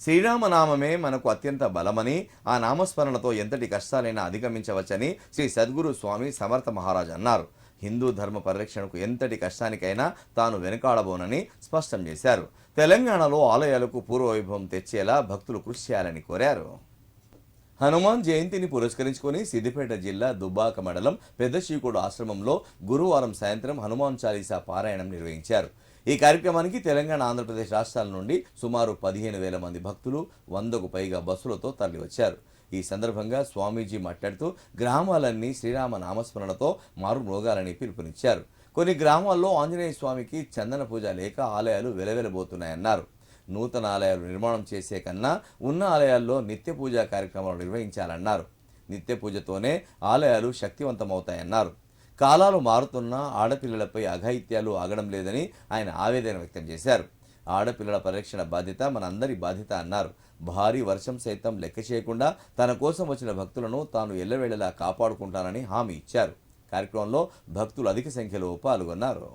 శ్రీరామనామమే మనకు అత్యంత బలమని, ఆ నామస్మరణతో ఎంతటి కష్టాలైనా అధిగమించవచ్చని శ్రీ సద్గురు స్వామి సమర్థ మహారాజ్ అన్నారు. హిందూ ధర్మ పరిరక్షణకు ఎంతటి కష్టానికైనా తాను వెనుకాడబోనని స్పష్టం చేశారు. తెలంగాణలో ఆలయాలకు పూర్వవైభవం తెచ్చేలా భక్తులు కృషి చేయాలని కోరారు. హనుమాన్ జయంతిని పురస్కరించుకొని సిద్దిపేట జిల్లా దుబ్బాక మండలం పెద్ద శ్రీకోడు ఆశ్రమంలో గురువారం సాయంత్రం హనుమాన్ చాలీసా పారాయణం నిర్వహించారు. ఈ కార్యక్రమానికి తెలంగాణ, ఆంధ్రప్రదేశ్ రాష్ట్రాల నుండి సుమారు 15,000 మంది భక్తులు 100కు పైగా బస్సులతో తరలివచ్చారు. ఈ సందర్భంగా స్వామీజీ మాట్లాడుతూ గ్రామాలన్నీ శ్రీరామ నామస్మరణతో మారుమ్రోగాలని పిలుపునిచ్చారు. కొన్ని గ్రామాల్లో ఆంజనేయ స్వామికి చందన పూజ లేక ఆలయాలు వెలవెలబోతున్నాయన్నారు. నూతన ఆలయాలు నిర్మాణం చేసే కన్నా ఉన్న ఆలయాల్లో నిత్య పూజా కార్యక్రమాలు నిర్వహించాలన్నారు. నిత్య పూజతోనే ఆలయాలు శక్తివంతమవుతాయన్నారు. కాలాలు మారుతున్నా ఆడపిల్లలపై అఘాయిత్యాలు ఆగడం లేదని ఆయన ఆవేదన వ్యక్తం చేశారు. ఆడపిల్లల పరిరక్షణ బాధ్యత మనందరి బాధ్యత అన్నారు. భారీ వర్షం సైతం లెక్క చేయకుండా తన కోసం వచ్చిన భక్తులను తాను ఎల్లవేళలా కాపాడుకుంటానని హామీ ఇచ్చారు. కార్యక్రమంలో భక్తులు అధిక సంఖ్యలో పాల్గొన్నారు.